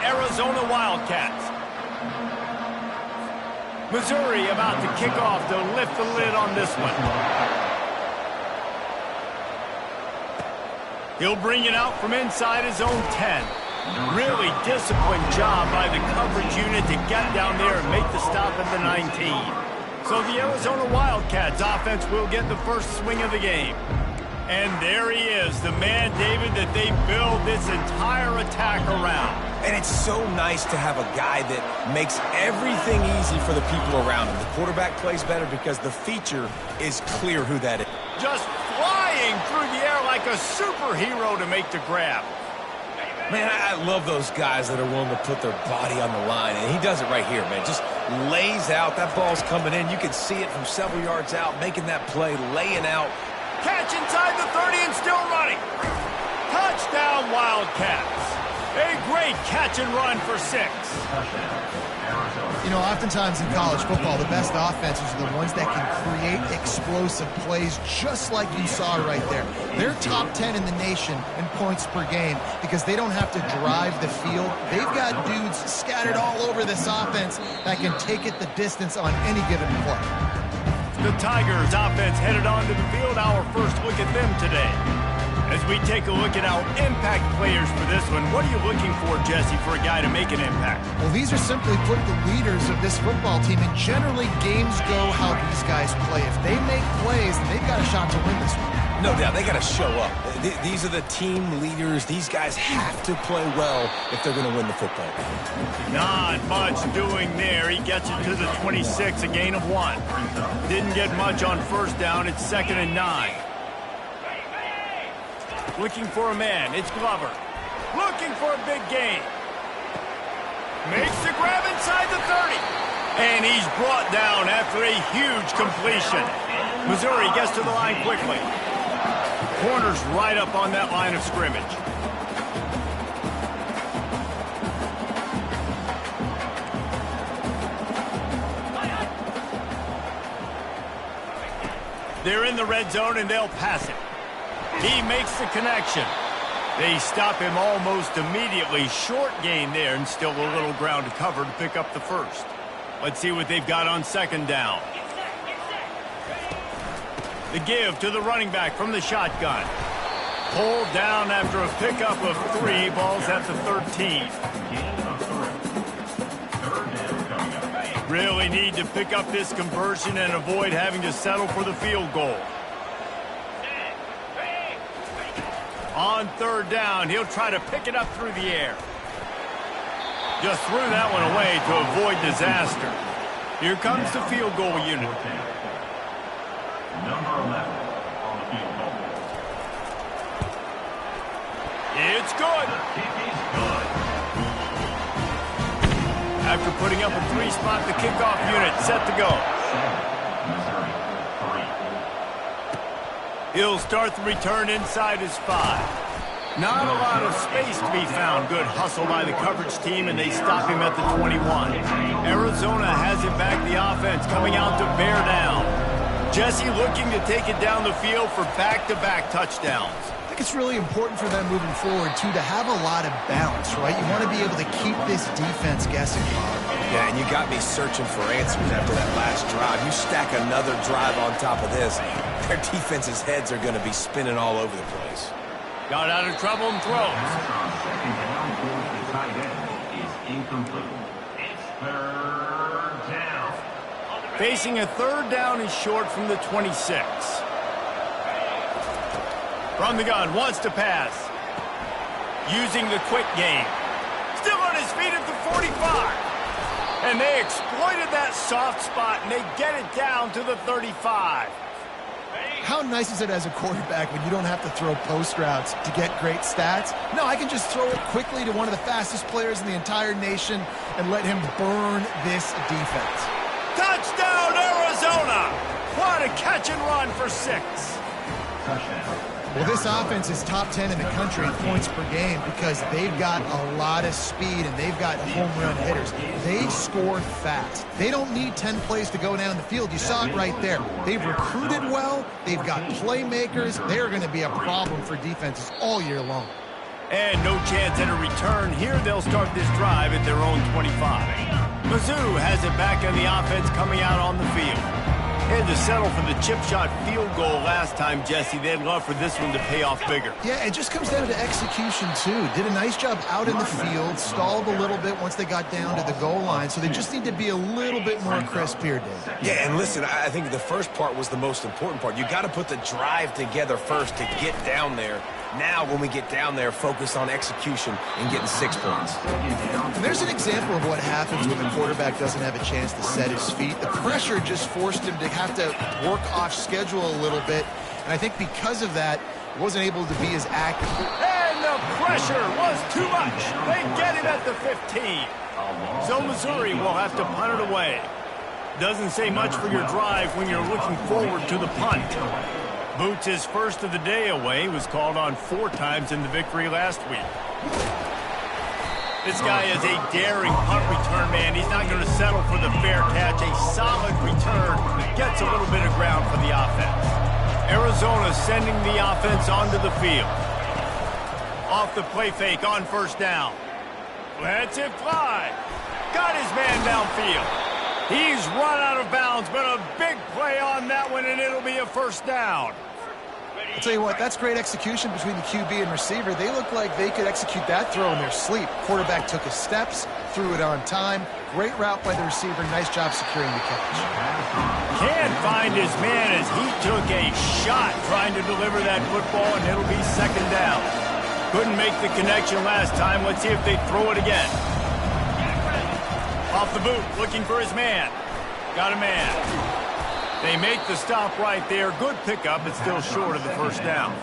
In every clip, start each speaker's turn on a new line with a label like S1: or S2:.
S1: Arizona Wildcats. Missouri about to kick off to lift the lid on this one. He'll bring it out from inside his own 10. Really disciplined job by the coverage unit to get down there and make the stop at the 19. So the Arizona Wildcats offense will get the first swing of the game. And there he is, the man, David, that they build this entire attack around.
S2: And it's so nice to have a guy that makes everything easy for the people around him. The quarterback plays better because the feature is clear who that is.
S1: Just flying through the air like a superhero to make the grab.
S2: Man, I love those guys that are willing to put their body on the line, and he does it right here, man. Just lays out. That ball's coming in. You can see it from several yards out, making that play, laying out.
S1: Catch inside the 30 and still running. Touchdown, Wildcats. A great catch and run for 6.
S3: You know, oftentimes in college football, the best offenses are the ones that can create explosive plays just like you saw right there. They're top 10 in the nation in points per game because they don't have to drive the field. They've got dudes scattered all over this offense that can take it the distance on any given play.
S1: The Tigers offense headed onto the field. Our first look at them today. As we take a look at our impact players for this one, what are you looking for, Jesse, for a guy to make an impact?
S3: Well, these are simply put the leaders of this football team, and generally games go how these guys play. If they make plays, then they've got a shot to win this one.
S2: No doubt, they got to show up. These are the team leaders. These guys have to play well if they're going to win the football game.
S1: Not much doing there. He gets it to the 26, a gain of 1. Didn't get much on first down. It's 2nd and 9. Looking for a man. It's Glover. Looking for a big gain. Makes the grab inside the 30. And he's brought down after a huge completion. Missouri gets to the line quickly. Corner's right up on that line of scrimmage. They're in the red zone and they'll pass it. He makes the connection. They stop him almost immediately. Short gain there and still a little ground to cover to pick up the first. Let's see what they've got on 2nd down. The give to the running back from the shotgun. Pulled down after a pickup of 3. Ball's at the 13. Really need to pick up this conversion and avoid having to settle for the field goal. On 3rd down, he'll try to pick it up through the air. Just threw that one away to avoid disaster. Here comes the field goal unit.
S4: Number 11 on the field goal.
S1: It's good. After putting up a 3-spot, the kickoff unit set to go. He'll start the return inside his 5. Not a lot of space to be found. Good hustle by the coverage team, and they stop him at the 21. Arizona has it back, the offense coming out to bear down. Jesse looking to take it down the field for back-to-back touchdowns.
S3: I think it's really important for them moving forward, too, to have a lot of balance, right? You want to be able to keep this defense guessing, Bob.
S2: Yeah, and you got me searching for answers after that last drive. You stack another drive on top of this, their defense's heads are going to be spinning all over the place.
S1: Got out of trouble and throws.
S4: Second down for the tight end is incomplete. It's 3rd down.
S1: Facing a 3rd down is short from the 26. From the gun, wants to pass. Using the quick game. Still on his feet at the 45. And they exploited that soft spot, and they get it down to the 35.
S3: How nice is it as a quarterback when you don't have to throw post routes to get great stats? No, I can just throw it quickly to one of the fastest players in the entire nation and let him burn this defense.
S1: Touchdown, Arizona! What a catch and run for 6.
S4: Touchdown.
S3: Well, this offense is top 10 in the country in points per game because they've got a lot of speed and they've got home run hitters. They score fast. They don't need 10 plays to go down the field. You saw it right there. They've recruited well. They've got playmakers. They're going to be a problem for defenses all year long.
S1: And no chance at a return. Here they'll start this drive at their own 25. Mizzou has it back on the offense coming out on the field. Had to settle for the chip shot field goal last time, Jesse. They'd love for this one to pay off bigger.
S3: Yeah, it just comes down to execution, too. Did a nice job out in the field, stalled a little bit once they got down to the goal line, so they just need to be a little bit more crisp here, Dave.
S2: Yeah, and listen, I think the first part was the most important part. You got to put the drive together first to get down there. Now, when we get down there, focus on execution and getting 6 points.
S3: And there's an example of what happens when the quarterback doesn't have a chance to set his feet. The pressure just forced him to have to work off schedule a little bit. And I think because of that, he wasn't able to be as active.
S1: And the pressure was too much. They get him at the 15. So Missouri will have to punt it away. Doesn't say much for your drive when you're looking forward to the punt. Boots, his first of the day away, was called on 4 times in the victory last week. This guy is a daring punt return man. He's not going to settle for the fair catch. A solid return gets a little bit of ground for the offense. Arizona sending the offense onto the field. Off the play fake on first down. Lets it fly. Got his man downfield. He's run out of bounds, but a big play on that one, and it'll be a first down.
S3: I'll tell you what, that's great execution between the QB and receiver. They look like they could execute that throw in their sleep. Quarterback took his steps, threw it on time. Great route by the receiver. Nice job securing the catch.
S1: Can't find his man as he took a shot trying to deliver that football, and it'll be second down. Couldn't make the connection last time. Let's see if they throw it again. Off the boot, looking for his man. Got a man. They make the stop right there. Good pickup, but still short of the first down.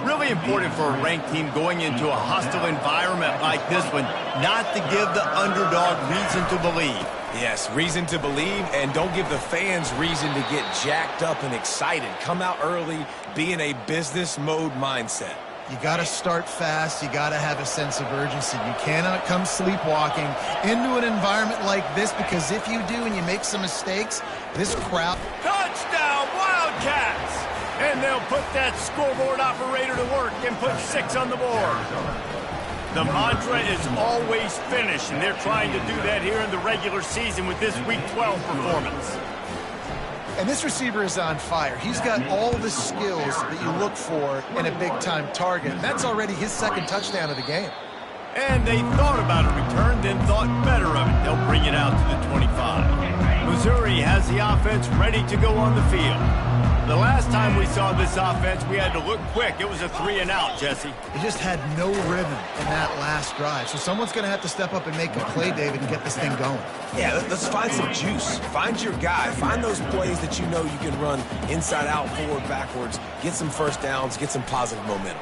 S1: Really important for a ranked team going into a hostile environment like this one, not to give the underdog reason to believe.
S2: Yes, reason to believe, and don't give the fans reason to get jacked up and excited. Come out early, be in a business mode mindset.
S3: You got to start fast. You got to have a sense of urgency. You cannot come sleepwalking into an environment like this, because if you do and you make some mistakes, this crowd...
S1: Touchdown, Wildcats! And they'll put that scoreboard operator to work and put 6 on the board. The mantra is always finish, and they're trying to do that here in the regular season with this Week 12 performance.
S3: And this receiver is on fire. He's got all the skills that you look for in a big-time target. And that's already his second touchdown of the game.
S1: And they thought about a return, then thought better of it. They'll bring it out to the 25. Missouri has the offense ready to go on the field. The last time we saw this offense, we had to look quick. It was a 3-and-out, Jesse.
S3: He just had no rhythm in that last drive. So someone's going to have to step up and make a play, David, and get this thing going.
S2: Yeah, let's find some juice. Find your guy. Find those plays that you know you can run inside out, forward, backwards. Get some first downs. Get some positive momentum.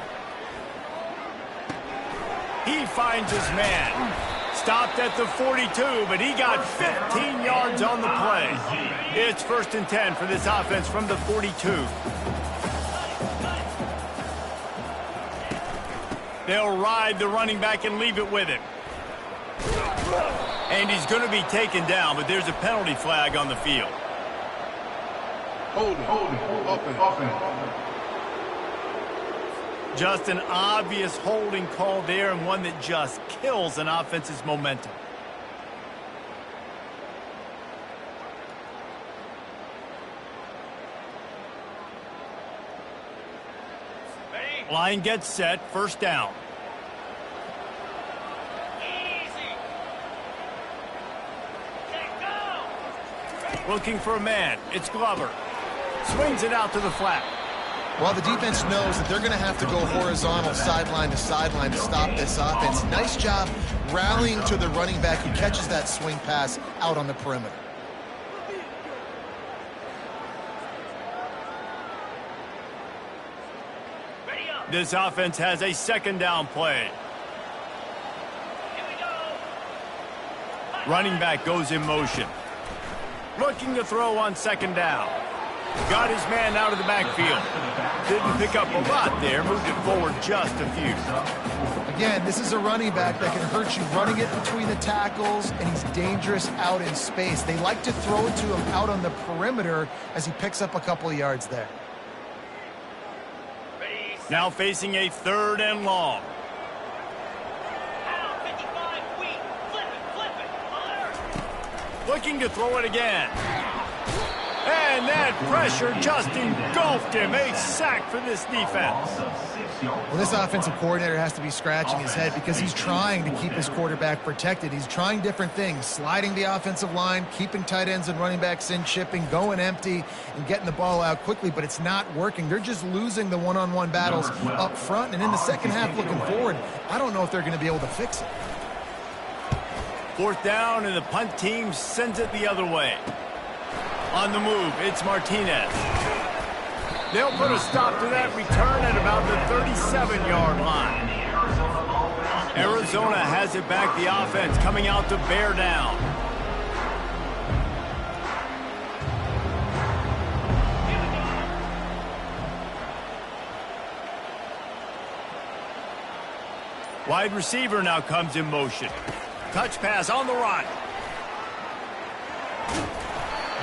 S1: He finds his man. Stopped at the 42, but he got 15 yards on the play. It's 1st and 10 for this offense from the 42. They'll ride the running back and leave it with him. And he's going to be taken down, but there's a penalty flag on the field.
S5: Hold it, open.
S1: Just an obvious holding call there, and one that just kills an offense's momentum. Line gets set, first down. Looking for a man. It's Glover. Swings it out to the flat.
S3: Well, the defense knows that they're going to have to go horizontal sideline to sideline to stop this offense. Nice job rallying to the running back who catches that swing pass out on the perimeter.
S1: This offense has a second down play. Running back goes in motion. Looking to throw on second down. Got his man out of the backfield. Didn't pick up a lot there. Moved it forward just a few.
S3: Again, this is a running back that can hurt you running it between the tackles, and he's dangerous out in space. They like to throw it to him out on the perimeter as he picks up a couple of yards there.
S1: Now facing a 3rd and long. Looking to throw it again. And that pressure just engulfed him. A sack for this defense.
S3: Well, this offensive coordinator has to be scratching his head because he's trying to keep his quarterback protected. He's trying different things, sliding the offensive line, keeping tight ends and running backs in, chipping, going empty, and getting the ball out quickly, but it's not working. They're just losing the one-on-one battles up front, and in the second half looking forward, I don't know if they're going to be able to fix it.
S1: 4th down, and the punt team sends it the other way. On the move, it's Martinez. They'll put a stop to that return at about the 37-yard line. Arizona has it back, the offense coming out to bear down. Wide receiver now comes in motion. Touch pass on the run.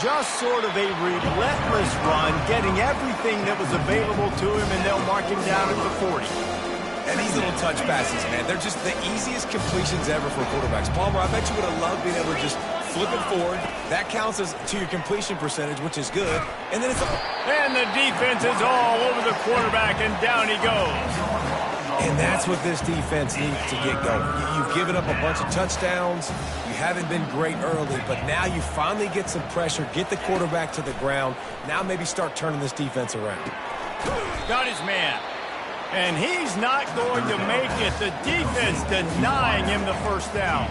S1: Just sort of a relentless run, getting everything that was available to him, and they'll mark him down at the 40.
S2: And these little touch passes, man, they're just the easiest completions ever for quarterbacks. Palmer, I bet you would have loved being able to just flip it forward. That counts as to your completion percentage, which is good. And then it's...
S1: And the defense is all over the quarterback, and down he goes.
S2: And that's what this defense needs to get going. You've given up a bunch of touchdowns. You haven't been great early, but now you finally get some pressure, get the quarterback to the ground. Now maybe start turning this defense around.
S1: Got his man. And he's not going to make it. The defense denying him the first down.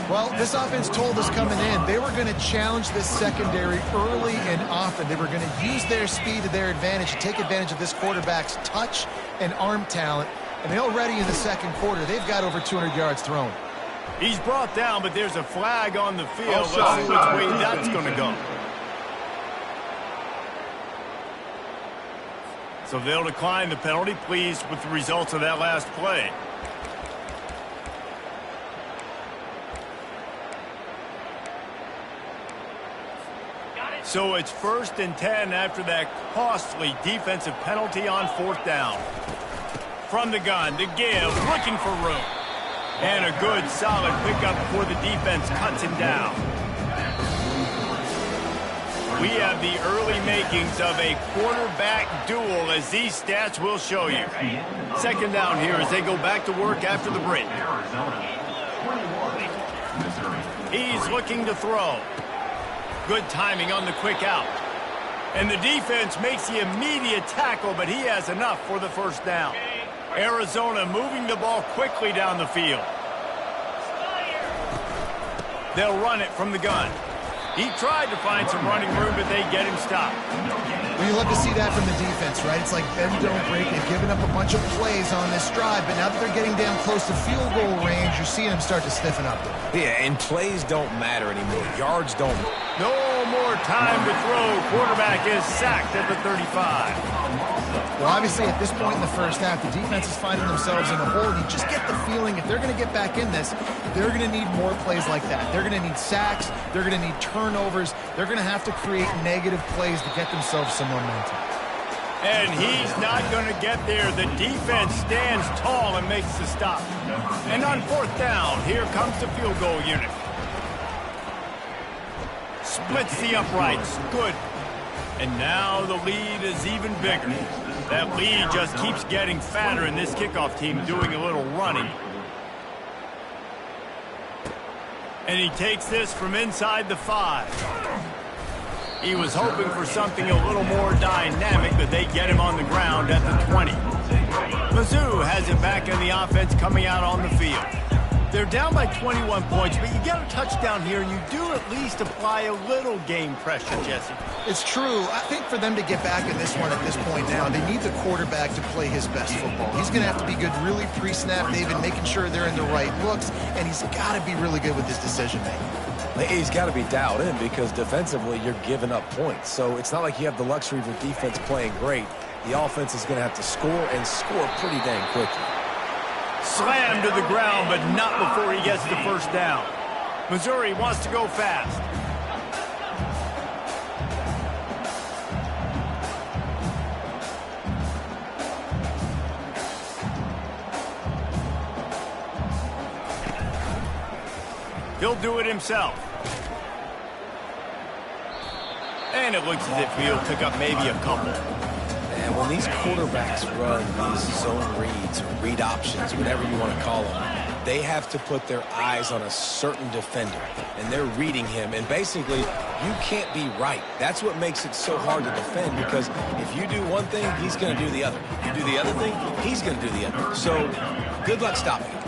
S3: Well, this offense told us coming in they were going to challenge this secondary early and often. They were going to use their speed to their advantage to take advantage of this quarterback's touch and arm talent. And already in the second quarter, they've got over 200 yards thrown.
S1: He's brought down, but there's a flag on the field. Let's see which way that's going to go. So they'll decline the penalty, pleased with the results of that last play. So it's 1st and 10 after that costly defensive penalty on 4th down. From the gun to give, looking for room. And a good, solid pickup before the defense cuts him down. We have the early makings of a quarterback duel, as these stats will show you. 2nd down here as they go back to work after the break. He's looking to throw. Good timing on the quick out. And the defense makes the immediate tackle, but he has enough for the 1st down. Arizona moving the ball quickly down the field. They'll run it from the gun. He tried to find some running room, but they get him stopped.
S3: Well, you love to see that from the defense, right? It's like bend, don't break. They've given up a bunch of plays on this drive, but now that they're getting damn close to field goal range, you're seeing them start to stiffen up.
S2: Yeah, and plays don't matter anymore. Yards don't.
S1: No more time to throw. Quarterback is sacked at the 35.
S3: Well, obviously, at this point in the first half, the defense is finding themselves in a hole. You just get the feeling if they're going to get back in this, they're going to need more plays like that. They're going to need sacks. They're going to need turnovers. They're going to have to create negative plays to get themselves some momentum.
S1: And he's not going to get there. The defense stands tall and makes the stop. And on 4th down, here comes the field goal unit. Splits the uprights. Good. And now the lead is even bigger. That lead just keeps getting fatter, and this kickoff team doing a little running. And he takes this from inside the 5. He was hoping for something a little more dynamic, but they get him on the ground at the 20. Mizzou has it back in the offense coming out on the field. They're down by 21 points, but you get a touchdown here, and you do at least apply a little game pressure, Jesse.
S3: It's true. I think for them to get back in this one at this point now, they need the quarterback to play his best football. He's going to have to be good really pre-snap, David, making sure they're in the right looks, and he's got to be really good with his decision-making.
S2: He's got to be dialed in because defensively you're giving up points. So it's not like you have the luxury of your defense playing great. The offense is going to have to score and score pretty dang quickly.
S1: Slammed to the ground, but not before he gets the 1st down. Missouri wants to go fast. He'll do it himself. And it looks as if he'll pick up maybe a couple.
S2: And when these quarterbacks run these zone reads or read options, whatever you want to call them, they have to put their eyes on a certain defender, and they're reading him. And basically, you can't be right. That's what makes it so hard to defend, because if you do one thing, he's going to do the other. You do the other thing, he's going to do the other. So good luck stopping him.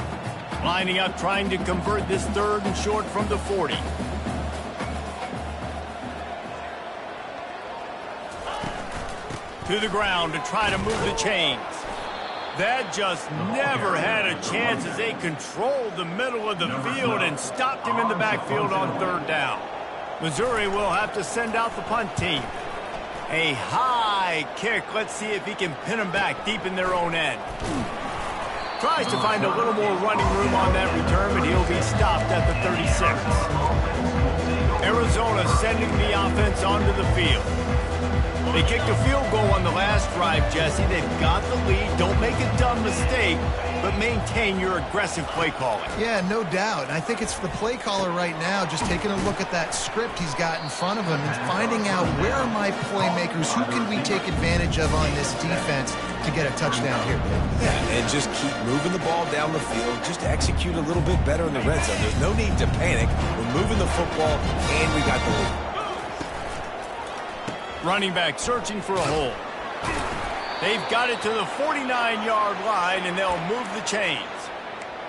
S1: Lining up, trying to convert this 3rd and short from the 40. To the ground to try to move the chains. That just never had a chance as they controlled the middle of the field and stopped him in the backfield on 3rd down. Missouri will have to send out the punt team. A high kick. Let's see if he can pin him back deep in their own end. Tries to find a little more running room on that return, but he'll be stopped at the 36. Arizona sending the offense onto the field. They kicked a field goal on the last drive, Jesse. They've got the lead. Don't make a dumb mistake, but maintain your aggressive play calling.
S3: Yeah, no doubt. And I think it's the play caller right now just taking a look at that script he's got in front of him and finding out, where are my playmakers? Who can we take advantage of on this defense to get a touchdown here?
S2: Yeah, and just keep moving the ball down the field. Just execute a little bit better in the red zone. There's no need to panic. We're moving the football, and we got the lead.
S1: Running back searching for a hole. They've got it to the 49-yard line, and they'll move the chains.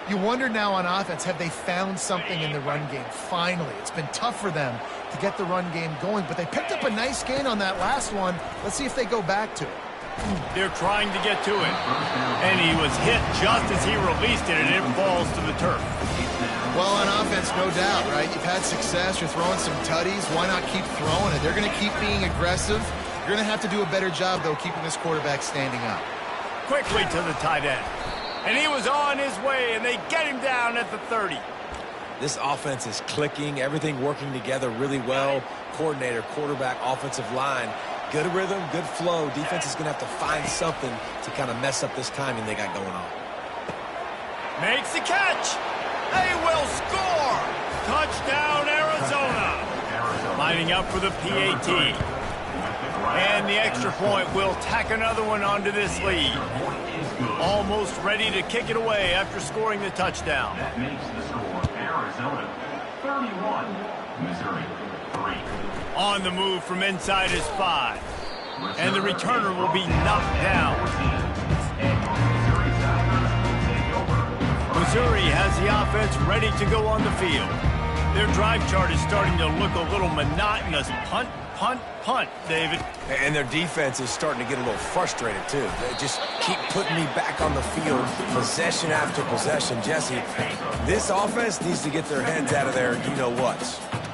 S3: You wonder now on offense, have they found something in the run game? Finally, it's been tough for them to get the run game going, but they picked up a nice gain on that last one. Let's see if they go back to it.
S1: They're trying to get to it, and he was hit just as he released it, and it falls to the turf.
S3: Well, on offense, no doubt, right? You've had success. You're throwing some tutties. Why not keep throwing it? They're going to keep being aggressive. You're going to have to do a better job, though, keeping this quarterback standing up.
S1: Quickly to the tight end. And he was on his way, and they get him down at the 30.
S2: This offense is clicking, everything working together really well. Coordinator, quarterback, offensive line. Good rhythm, good flow. Defense is going to have to find something to kind of mess up this timing they got going on.
S1: Makes the catch. They will score. Touchdown, Arizona. Lining up for the PAT. And the extra point will tack another one onto this lead. Almost ready to kick it away after scoring the touchdown.
S4: That makes the score Arizona 31, Missouri 3.
S1: On the move from inside his 5. And the returner will be knocked down. Missouri has the offense ready to go on the field. Their drive chart is starting to look a little monotonous. Punt, punt, punt, David.
S2: And their defense is starting to get a little frustrated, too. They just keep putting me back on the field, possession after possession. Jesse, this offense needs to get their heads out of there, you-know-what.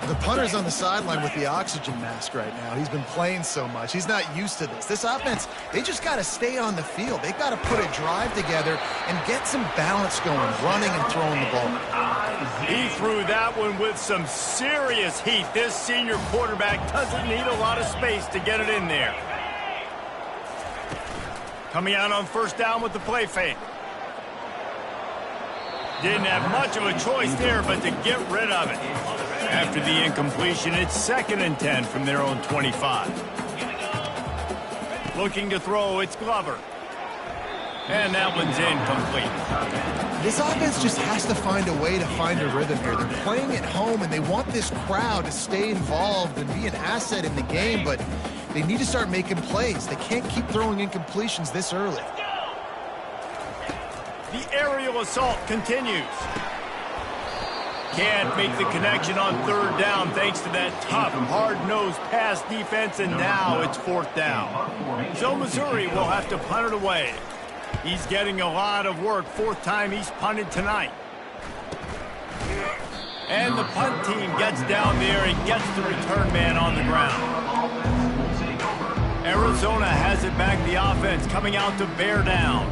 S3: The punter's on the sideline with the oxygen mask right now. He's been playing so much. He's not used to this. This offense, they just got to stay on the field. They've got to put a drive together and get some balance going, running and throwing the ball.
S1: He threw that one with some serious heat. This senior quarterback doesn't need a lot of space to get it in there. Coming out on 1st down with the play fake. Didn't have much of a choice there but to get rid of it. After the incompletion, it's 2nd and 10 from their own 25. Looking to throw, it's Glover. And that one's incomplete.
S3: This offense just has to find a way to find a rhythm here. They're playing at home, and they want this crowd to stay involved and be an asset in the game, but they need to start making plays. They can't keep throwing incompletions this early.
S1: The aerial assault continues. Can't make the connection on 3rd down thanks to that tough, hard-nosed pass defense, and now it's 4th down. So Missouri will have to punt it away. He's getting a lot of work. 4th time he's punted tonight. And the punt team gets down there and gets the return man on the ground. Arizona has it back, the offense coming out to bear down.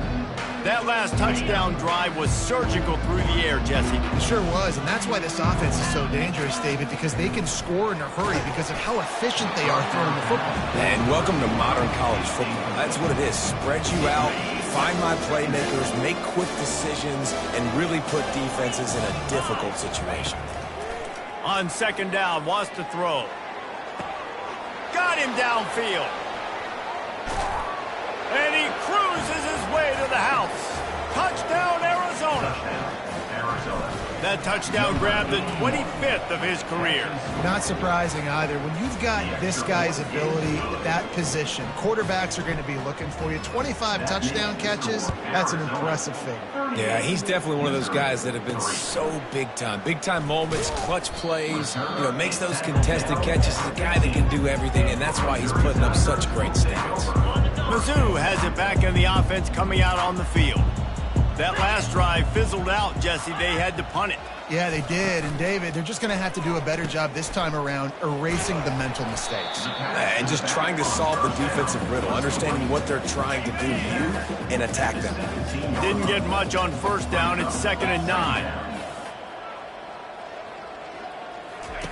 S1: That last touchdown drive was surgical through the air, Jesse.
S3: It sure was, and that's why this offense is so dangerous, David, because they can score in a hurry because of how efficient they are throwing the football.
S2: And welcome to modern college football. That's what it is. Spread you out, find my playmakers, make quick decisions, and really put defenses in a difficult situation.
S1: On 2nd down, wants to throw. Got him downfield. And he cruises his way to the house. Touchdown, Arizona. That touchdown grabbed the 25th of his career.
S3: Not surprising either. When you've got this guy's ability at that position, quarterbacks are going to be looking for you. 25 touchdown catches, that's an impressive figure.
S2: Yeah, he's definitely one of those guys that have been so big time. Big time moments, clutch plays, makes those contested catches. He's a guy that can do everything, and that's why he's putting up such great stats.
S1: Mizzou has it back in the offense coming out on the field. That last drive fizzled out, Jesse. They had to punt it.
S3: Yeah, they did. And, David, they're just going to have to do a better job this time around erasing the mental mistakes.
S2: And just trying to solve the defensive riddle, understanding what they're trying to do to you and attack them.
S1: Didn't get much on first down. It's 2nd and 9.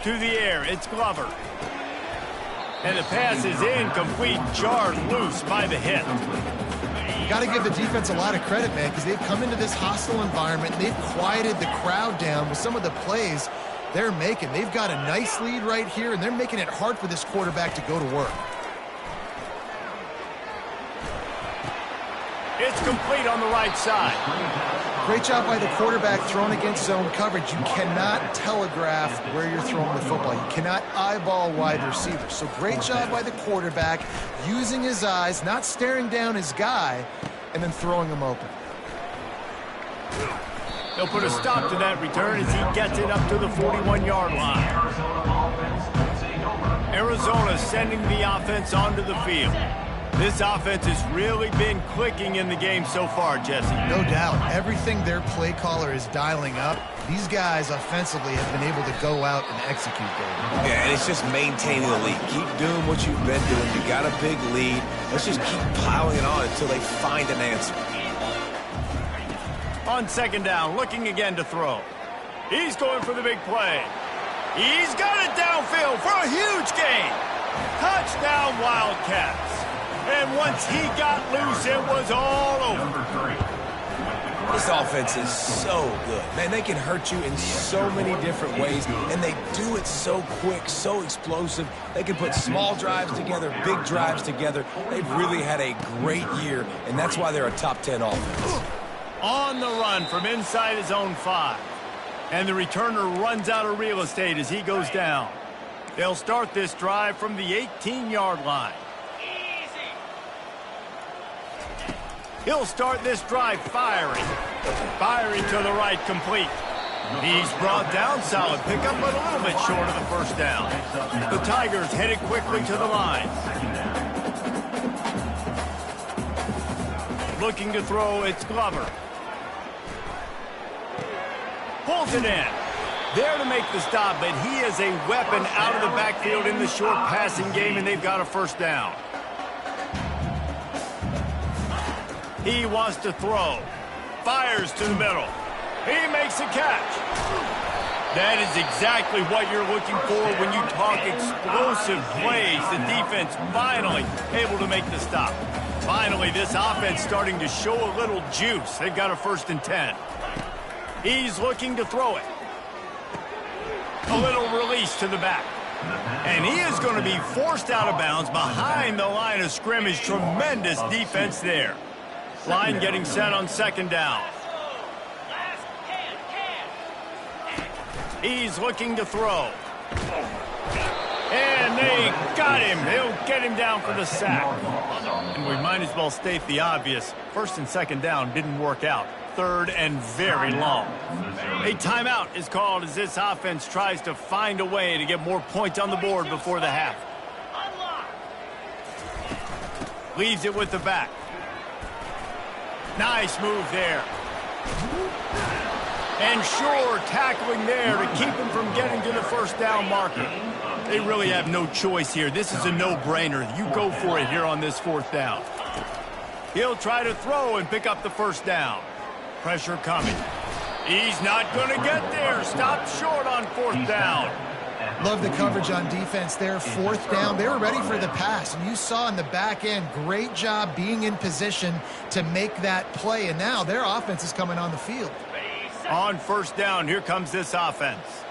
S1: To the air, it's Glover. And the pass is incomplete, jarred loose by the hit.
S3: Got to give the defense a lot of credit, man, because they've come into this hostile environment. They've quieted the crowd down with some of the plays they're making. They've got a nice lead right here, and they're making it hard for this quarterback to go to work.
S1: It's complete on the right side.
S3: Great job by the quarterback throwing against zone coverage. You cannot telegraph where you're throwing the football. You cannot eyeball wide receivers. So great job by the quarterback using his eyes, not staring down his guy, and then throwing him open.
S1: They'll put a stop to that return as he gets it up to the 41-yard line. Arizona sending the offense onto the field. This offense has really been clicking in the game so far, Jesse.
S3: No doubt. Everything their play caller is dialing up, these guys offensively have been able to go out and execute, David.
S2: Yeah, and it's just maintaining the lead. Keep doing what you've been doing. You got a big lead. Let's just keep piling it on until they find an answer.
S1: On 2nd down, looking again to throw. He's going for the big play. He's got it downfield for a huge gain. Touchdown, Wildcats. And once he got loose, it was all over.
S2: This offense is so good. Man, they can hurt you in so many different ways, and they do it so quick, so explosive. They can put small drives together, big drives together. They've really had a great year, and that's why they're a top 10 offense.
S1: On the run from inside his own 5. And the returner runs out of real estate as he goes down. They'll start this drive from the 18-yard line. He'll start this drive firing. Firing to the right, complete. He's brought down, solid pickup, but a little bit short of the first down. The Tigers headed quickly to the line. Looking to throw, it's Glover. Pulls it in. There to make the stop, but he is a weapon out of the backfield in the short passing game, and they've got a first down. He wants to throw. Fires to the middle. He makes a catch. That is exactly what you're looking for when you talk explosive plays. The defense finally able to make the stop. Finally, this offense starting to show a little juice. They've got a 1st and 10. He's looking to throw it. A little release to the back. And he is going to be forced out of bounds behind the line of scrimmage. Tremendous defense there. Line getting set on 2nd down. He's looking to throw. And they got him. They'll get him down for the sack. And we might as well state the obvious. 1st and 2nd down didn't work out. 3rd and very long. A timeout is called as this offense tries to find a way to get more points on the board before the half. Leaves it with the back. Nice move there. And sure, tackling there to keep him from getting to the 1st down marker. They really have no choice here. This is a no-brainer. You go for it here on this 4th down. He'll try to throw and pick up the 1st down. Pressure coming. He's not going to get there. Stopped short on 4th down.
S3: Love the coverage on defense there. 4th down. They were ready for the pass. And you saw in the back end, great job being in position to make that play. And now their offense is coming on the field.
S1: On 1st down, here comes this offense.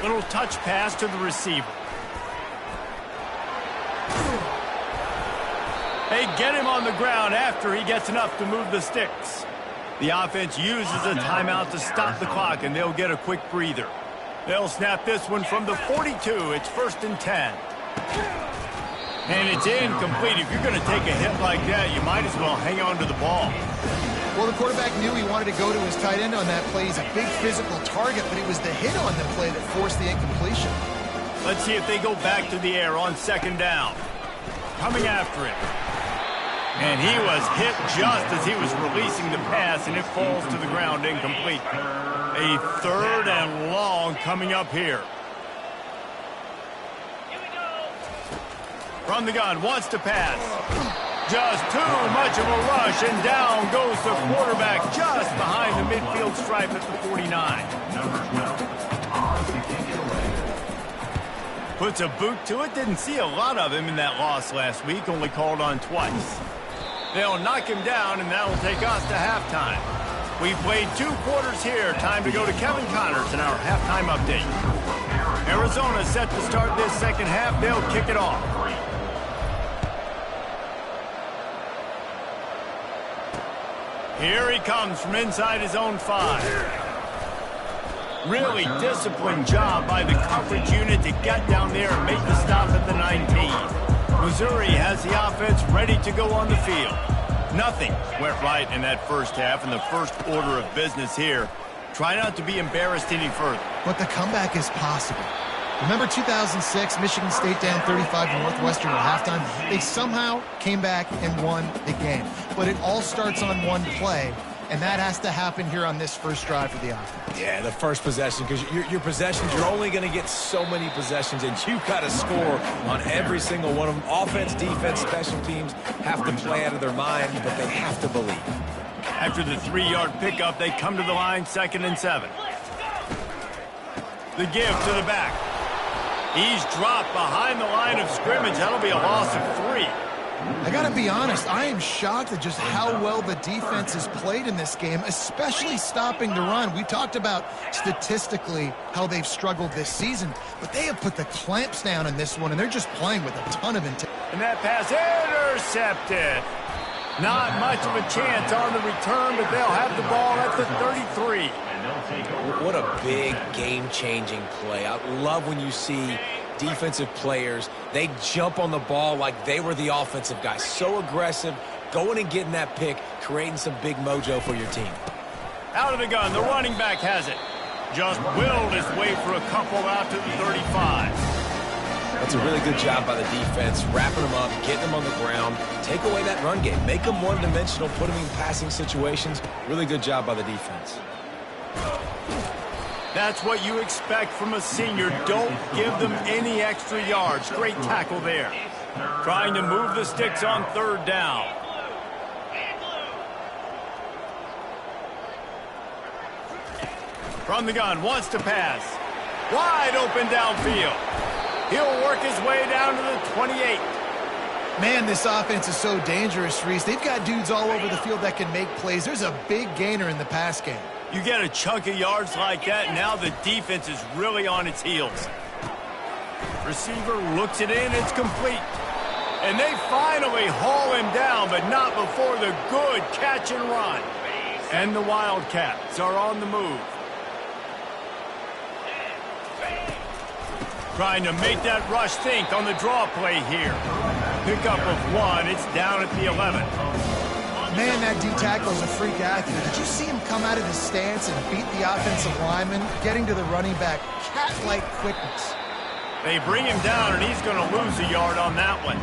S1: Little touch pass to the receiver. They get him on the ground after he gets enough to move the sticks. The offense uses a timeout to stop the clock, and they'll get a quick breather. They'll snap this one from the 42. It's 1st and 10. And it's incomplete. If you're going to take a hit like that, you might as well hang on to the ball.
S3: Well, the quarterback knew he wanted to go to his tight end on that play. He's a big physical target, but it was the hit on the play that forced the incompletion.
S1: Let's see if they go back to the air on 2nd down. Coming after it. And he was hit just as he was releasing the pass, and it falls to the ground incomplete. A 3rd and long coming up here. From the gun, wants to pass. Just too much of a rush, and down goes the quarterback just behind the midfield stripe at the 49. Puts a boot to it. Didn't see a lot of him in that loss last week, only called on twice. They'll knock him down, and that'll take us to halftime. We played 2 quarters here. Time to go to Kevin Connors in our halftime update. Arizona set to start this second half. They'll kick it off. Here he comes from inside his own 5. Really disciplined job by the coverage unit to get down there and make the stop at the 19. Missouri has the offense ready to go on the field. Nothing went right in that first half, and the first order of business here. Try not to be embarrassed any further.
S3: But the comeback is possible. Remember 2006, Michigan State down 35 to Northwestern at halftime? They somehow came back and won the game. But it all starts on one play, and that has to happen here on this first drive for the offense.
S2: Yeah, the first possession, because your possessions, you're only going to get so many possessions, and you've got to score on every single one of them. Offense, defense, special teams have to play out of their mind, but they have to believe.
S1: After the 3-yard pickup, they come to the line, 2nd and 7. The give to the back. He's dropped behind the line of scrimmage. That'll be a loss of 3.
S3: I got to be honest, I am shocked at just how well the defense has played in this game, especially stopping the run. We talked about statistically how they've struggled this season, but they have put the clamps down in this one, and they're just playing with a ton of intent.
S1: And that pass intercepted. Not much of a chance on the return, but they'll have the ball at the 33.
S2: What a big game-changing play. I love when you see defensive players, they jump on the ball like they were the offensive guy. So aggressive, going and getting that pick, creating some big mojo for your team.
S1: Out of the gun, the running back has it. Just willed his way for a couple out to the 35.
S2: That's a really good job by the defense, wrapping them up, getting them on the ground, take away that run game, make them one-dimensional, put them in passing situations. Really good job by the defense.
S1: That's what you expect from a senior. Don't give them any extra yards. Great tackle there. Trying to move the sticks on 3rd down. From the gun, wants to pass. Wide open downfield. He'll work his way down to the 28.
S3: Man, this offense is so dangerous, Reese. They've got dudes all over the field that can make plays. There's a big gainer in the pass game.
S1: You get a chunk of yards like that, now the defense is really on its heels. Receiver looks it in, it's complete. And they finally haul him down, but not before the good catch and run. And the Wildcats are on the move. Trying to make that rush think on the draw play here. Pickup of 1, it's down at the 11.
S3: Man, that D-tackle is a freak athlete. Did you see him come out of his stance and beat the offensive lineman, getting to the running back? Cat-like quickness.
S1: They bring him down, and he's going to lose a yard on that one.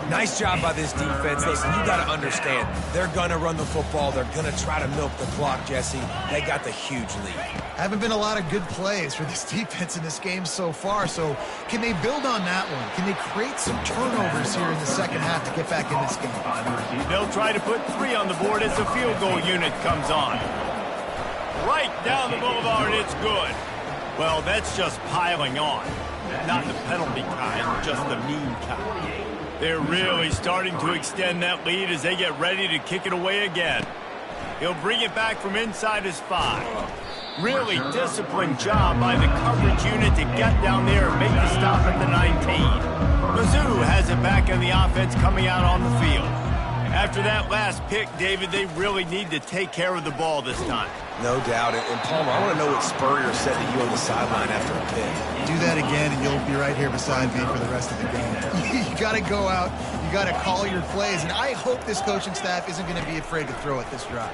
S2: Nice job by this defense. Listen, you got to understand, they're going to run the football. They're going to try to milk the clock, Jesse. They got the huge lead.
S3: Haven't been a lot of good plays for this defense in this game so far, so can they build on that one? Can they create some turnovers here in the second half to get back in this game?
S1: They'll try to put 3 on the board as the field goal unit comes on. Right down the boulevard, it's good. Well, that's just piling on. Not the penalty kind, just the mean kind. They're really starting to extend that lead as they get ready to kick it away again. He'll bring it back from inside his 5. Really disciplined job by the coverage unit to get down there and make the stop at the 19. Mizzou has it back in the offense coming out on the field. After that last pick, David, they really need to take care of the ball this time.
S2: No doubt. And Palmer, I want to know what Spurrier said to you on the sideline after a pick.
S3: Do that again, and you'll be right here beside me for the rest of the game. You got to go out. You got to call your plays. And I hope this coaching staff isn't going to be afraid to throw at this drive.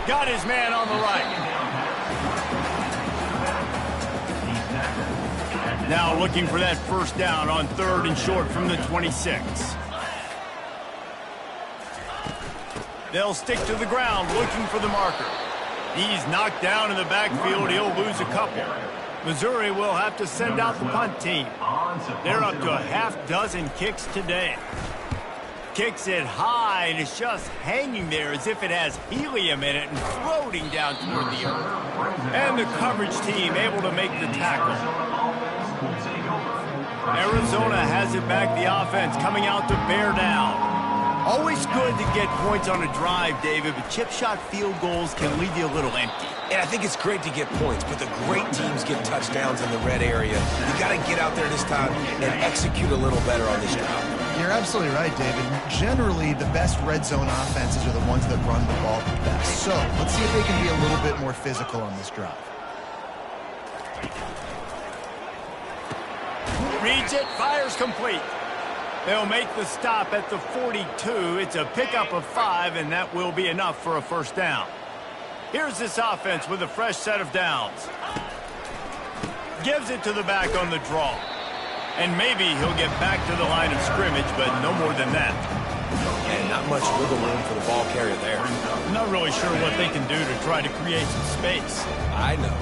S1: Got his man on the right. Now looking for that first down on 3rd and short from the 26. They'll stick to the ground looking for the marker. He's knocked down in the backfield. He'll lose a couple. Missouri will have to send out the punt team. They're up to a half-dozen kicks today. Kicks it high, and it's just hanging there as if it has helium in it and floating down toward the earth. And the coverage team able to make the tackle. Arizona has it back, the offense coming out to bear down. Always good to get points on a drive, David, but chip shot field goals can leave you a little empty.
S2: And I think it's great to get points, but the great teams get touchdowns in the red area. You got to get out there this time and execute a little better on this drive.
S3: You're absolutely right, David. Generally, the best red zone offenses are the ones that run the ball the best. So let's see if they can be a little bit more physical on this drive.
S1: Reads it, fires complete. They'll make the stop at the 42. It's a pickup of 5, and that will be enough for a first down. Here's this offense with a fresh set of downs. Gives it to the back on the draw. And maybe he'll get back to the line of scrimmage, but no more than that.
S2: And not much wiggle room for the ball carrier there.
S1: I'm not really sure what they can do to try to create some space.
S2: I know.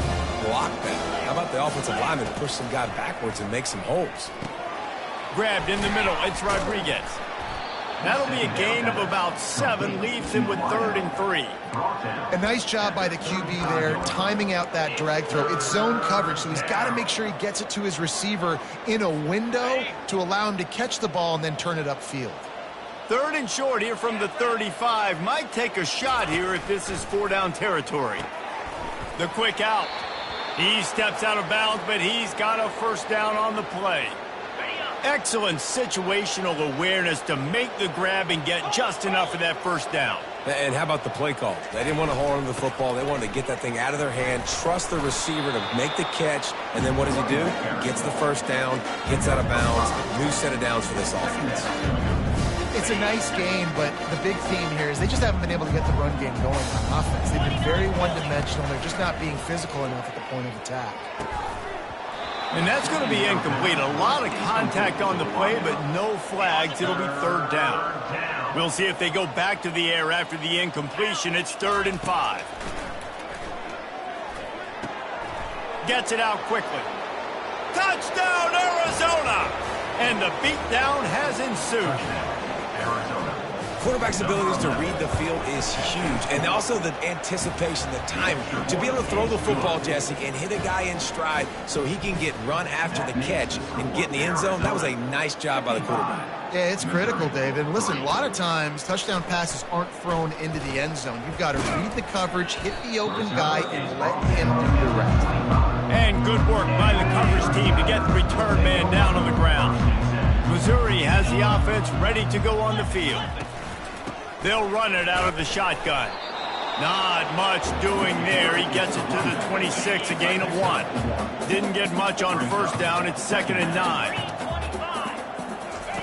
S2: Block that. How about the offensive lineman push some guy backwards and make some holes?
S1: Grabbed in the middle. It's Rodriguez. That'll be a gain of about 7. Leaves him with 3rd and 3.
S3: A nice job by the QB there, timing out that drag throw. It's zone coverage, so he's got to make sure he gets it to his receiver in a window to allow him to catch the ball and then turn it upfield.
S1: 3rd and short here from the 35. Might take a shot here if this is 4-down territory. The quick out. He steps out of bounds, but he's got a first down on the play. Excellent situational awareness to make the grab and get just enough of that first down.
S2: And how about the play call? They didn't want to hold on to the football. They wanted to get that thing out of their hand, trust the receiver to make the catch, and then what does he do? Gets the first down, gets out of bounds, new set of downs for this offense.
S3: It's a nice game, but the big theme here is they just haven't been able to get the run game going on offense. They've been very one-dimensional. They're just not being physical enough at the point of attack.
S1: And that's going to be incomplete. A lot of contact on the play, but no flags. It'll be 3rd down. We'll see if they go back to the air after the incompletion. It's 3rd and 5. Gets it out quickly. Touchdown, Arizona! And the beatdown has ensued.
S2: Quarterback's abilities to read the field is huge, and also the anticipation, the timing. To be able to throw the football, Jesse, and hit a guy in stride so he can get run after the catch and get in the end zone, that was a nice job by the quarterback.
S3: Yeah, it's critical, David. Listen, a lot of times touchdown passes aren't thrown into the end zone. You've got to read the coverage, hit the open guy, and let him do the rest.
S1: And good work by the coverage team to get the return man down on the ground. Missouri has the offense ready to go on the field. They'll run it out of the shotgun. Not much doing there. He gets it to the 26, a gain of 1. Didn't get much on first down. It's 2nd and 9.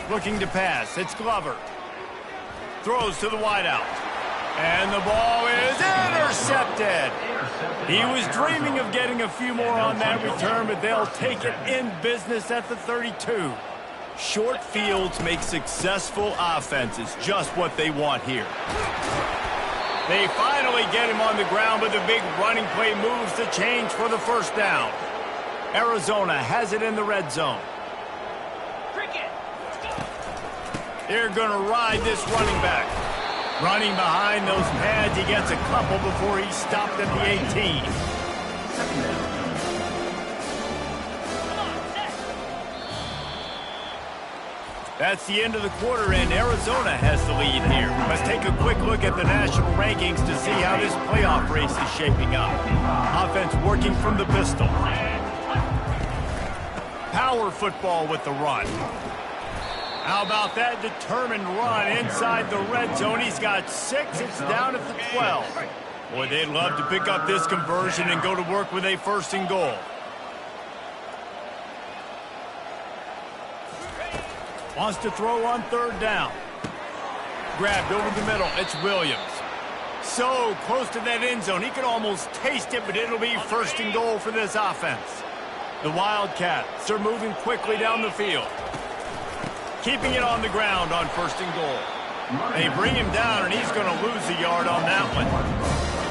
S1: Looking to pass. It's Glover. Throws to the wideout. And the ball is intercepted. He was dreaming of getting a few more on that return, but they'll take it in business at the 32. Short fields make successful offenses just what they want here. They finally get him on the ground, but the big running play moves the change for the first down. Arizona has it in the red zone. They're going to ride this running back. Running behind those pads, he gets a couple before he's stopped at the 18. That's the end of the quarter, and Arizona has the lead here. Let's take a quick look at the national rankings to see how this playoff race is shaping up. Offense working from the pistol. Power football with the run. How about that determined run inside the red zone? He's got 6. It's down at the 12. Boy, they'd love to pick up this conversion and go to work with a 1st and goal. Wants to throw on 3rd down. Grabbed over the middle. It's Williams. So close to that end zone. He can almost taste it, but it'll be 1st and goal for this offense. The Wildcats are moving quickly down the field. Keeping it on the ground on 1st and goal. They bring him down, and he's going to lose a yard on that one.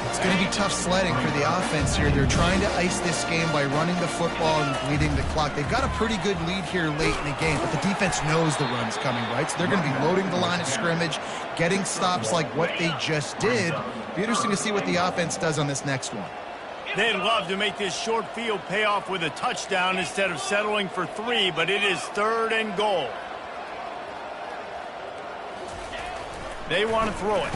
S3: It's going to be tough sledding for the offense here. They're trying to ice this game by running the football and bleeding the clock. They've got a pretty good lead here late in the game, but the defense knows the run's coming, right? So they're going to be loading the line of scrimmage, getting stops like what they just did. Be interesting to see what the offense does on this next one.
S1: They'd love to make this short field pay off with a touchdown instead of settling for 3, but it is 3rd and goal. They want to throw it.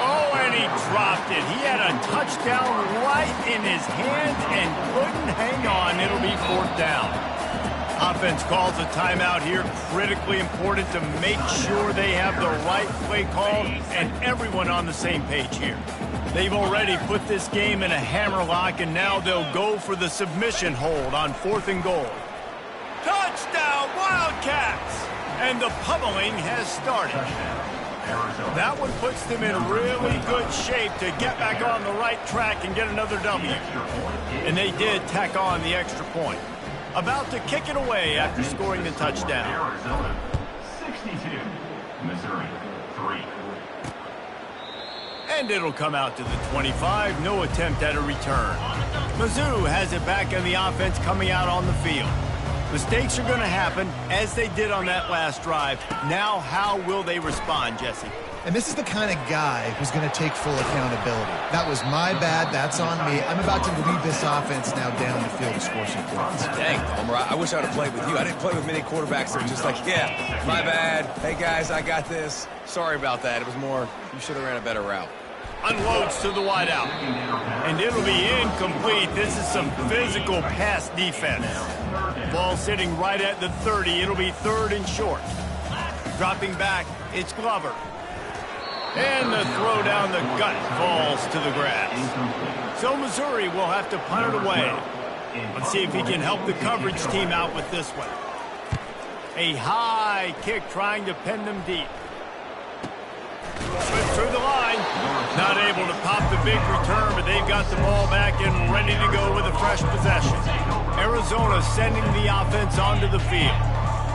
S1: Oh, and he dropped it. He had a touchdown right in his hand and couldn't hang on. It'll be 4th down. Offense calls a timeout here. Critically important to make sure they have the right play call and everyone on the same page here. They've already put this game in a hammerlock, and now they'll go for the submission hold on 4th and goal. Touchdown, Wildcats! And the pummeling has started. That one puts them in really good shape to get back on the right track and get another W. And they did tack on the extra point. About to kick it away after scoring the touchdown.
S4: Arizona 62, Missouri 3.
S1: And it'll come out to the 25. No attempt at a return. Mizzou has it back in the offense coming out on the field. Mistakes are going to happen, as they did on that last drive. Now, how will they respond, Jesse?
S3: And this is the kind of guy who's going to take full accountability. That was my bad. That's on me. I'm about to lead this offense now down the field to score some points.
S2: Dang, Homer, I wish I would have played with you. I didn't play with many quarterbacks that were just like, yeah, my bad. Hey, guys, I got this. Sorry about that. It was more, you should have ran a better route.
S1: Unloads to the wideout. And it'll be incomplete. This is some physical pass defense. Ball sitting right at the 30. It'll be 3rd and short. Dropping back, it's Glover. And the throw down the gut falls to the grass. So Missouri will have to punt it away. Let's see if he can help the coverage team out with this one. A high kick trying to pin them deep. Slip through the line. Not able to pop the big return, but they've got the ball back and ready to go with a fresh possession. Arizona sending the offense onto the field.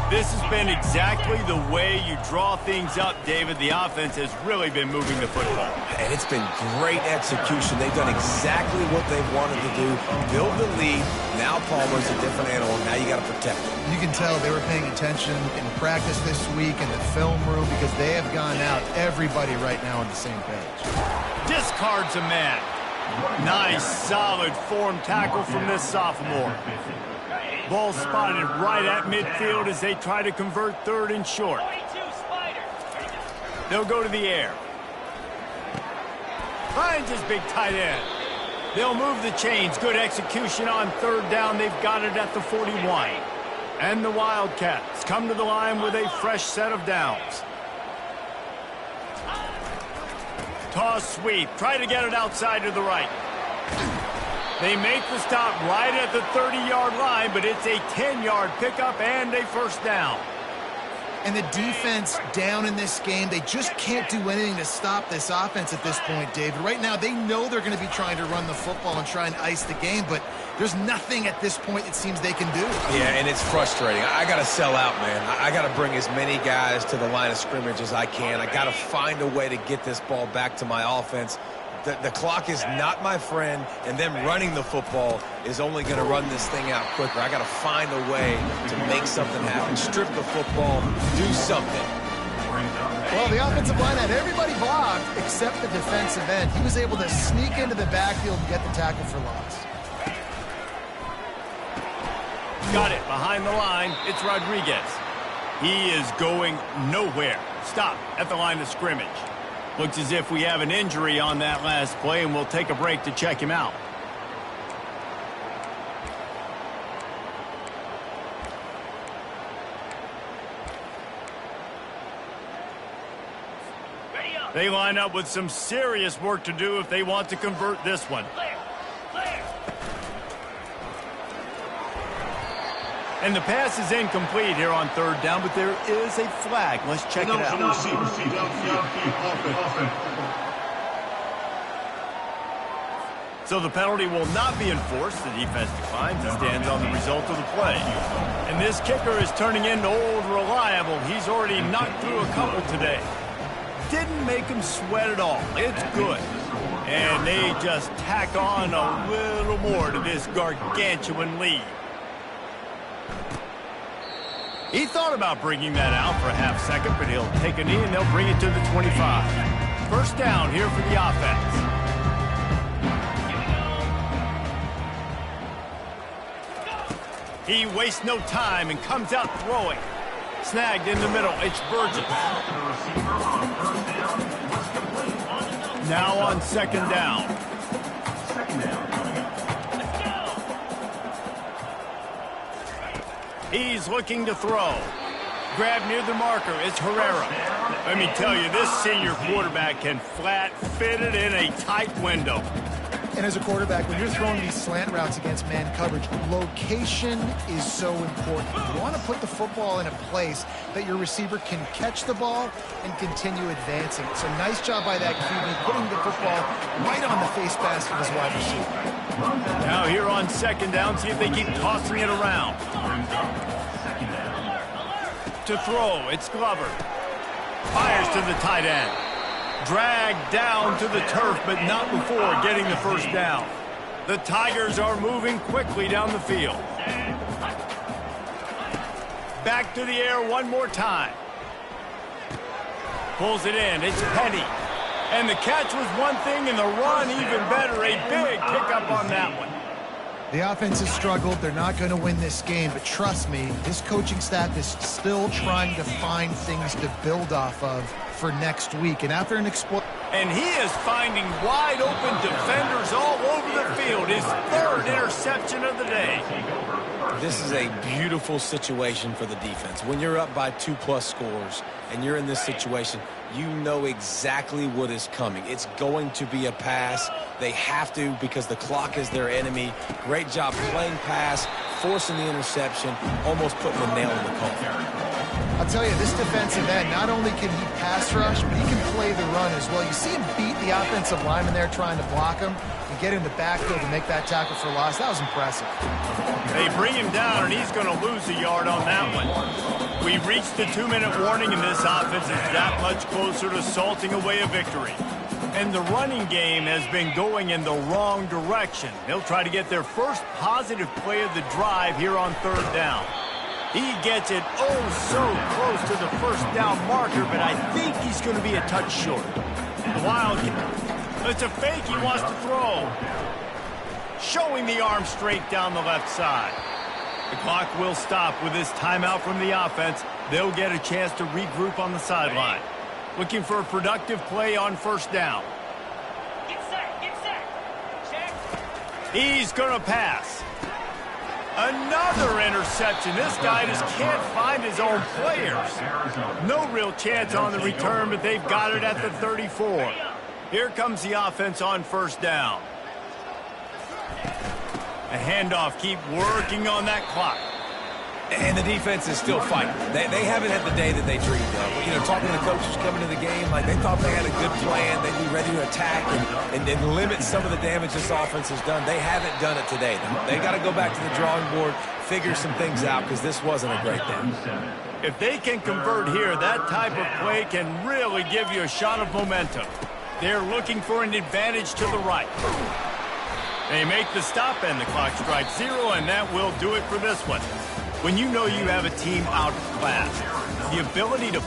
S1: This has been exactly the way you draw things up, David. The offense has really been moving the football.
S2: And it's been great execution. They've done exactly what they've wanted to do. Build the lead. Now Palmer's a different animal. Now you got to protect him.
S3: You can tell they were paying attention in practice this week in the film room because they have gone out, everybody right now on the same page.
S1: Discards a man. Nice, solid form tackle from this sophomore. Ball spotted right at midfield as they try to convert 3rd and short. They'll go to the air. Finds his big tight end. They'll move the chains. Good execution on 3rd down. They've got it at the 41. And the Wildcats come to the line with a fresh set of downs. Toss sweep. Try to get it outside to the right. They make the stop right at the 30-yard line, but it's a 10-yard pickup and a 1st down.
S3: And the defense down in this game, they just can't do anything to stop this offense at this point, David. Right now, they know they're going to be trying to run the football and try and ice the game, but there's nothing at this point it seems they can do.
S2: Yeah, and it's frustrating. I got to sell out, man. I got to bring as many guys to the line of scrimmage as I can. I got to find a way to get this ball back to my offense. The clock is not my friend, and them running the football is only going to run this thing out quicker. I got to find a way to make something happen, strip the football, do something.
S3: Well, the offensive line had everybody blocked except the defensive end. He was able to sneak into the backfield and get the tackle for loss.
S1: Got it behind the line. It's Rodriguez. He is going nowhere. Stop at the line of scrimmage. Looks as if we have an injury on that last play, and we'll take a break to check him out. They line up with some serious work to do if they want to convert this one. And the pass is incomplete here on third down, but there is a flag. Let's check it out. So the penalty will not be enforced. The defense declines and stands on the result of the play. And this kicker is turning into old reliable. He's already knocked through a couple today. Didn't make him sweat at all. It's good. And they just tack on a little more to this gargantuan lead. He thought about bringing that out for a half second, but he'll take a knee and they'll bring it to the 25. First down here for the offense. He wastes no time and comes out throwing. Snagged in the middle. It's Burgess. Now on second down. He's looking to throw. Grab near the marker. It's Herrera. Let me tell you, this senior quarterback can flat fit it in a tight window.
S3: And as a quarterback, when you're throwing these slant routes against man coverage, location is so important. You want to put the football in a place that your receiver can catch the ball and continue advancing. So nice job by that QB, putting the football right on the face mask of his wide receiver.
S1: Now here on second down, see if they keep tossing it around. To throw, it's Glover. Fires to the tight end. Dragged down to the turf, but not before getting the first down. The Tigers are moving quickly down the field. Back to the air one more time. Pulls it in. It's Petty. And the catch was one thing, and the run even better. A big pickup on that one.
S3: The offense has struggled. They're not going to win this game, but trust me, this coaching staff is still trying to find things to build off of for next week. And after an
S1: and he is finding wide open defenders all over the field. His third interception of the day.
S2: This is a beautiful situation for the defense. When you're up by 2+ scores and you're in this situation, you know exactly what is coming. It's going to be a pass. They have to because the clock is their enemy. Great job playing pass, forcing the interception, almost putting the nail in the coffin.
S3: I'll tell you, this defensive end, not only can he pass rush, but he can play the run as well. You see him beat the offensive lineman there trying to block him and get in the backfield to make that tackle for loss. That was impressive.
S1: They bring him down, and he's going to lose a yard on that one. We've reached the 2-minute warning, and this offense is that much closer to salting away a victory. And the running game has been going in the wrong direction. They'll try to get their first positive play of the drive here on third down. He gets it so close to the first down marker, but I think he's going to be a touch short. The Wildcat. It's a fake he wants to throw. Showing the arm straight down the left side. The clock will stop with this timeout from the offense. They'll get a chance to regroup on the sideline. Looking for a productive play on first down.
S6: Get set. Check.
S1: He's going to pass. Another interception. This guy just can't find his own players. No real chance on the return, but they've got it at the 34. Here comes the offense on first down. A handoff. Keep working on that clock.
S2: And the defense is still fighting. They haven't had the day that they dreamed of. You know, talking to the coaches coming to the game, like they thought they had a good plan. They'd be ready to attack and limit some of the damage this offense has done. They haven't done it today. They got to go back to the drawing board, figure some things out because this wasn't a great day.
S1: If they can convert here, that type of play can really give you a shot of momentum. They're looking for an advantage to the right. They make the stop and the clock strikes 0, and that will do it for this one. When you know you have a team outclassed, the ability to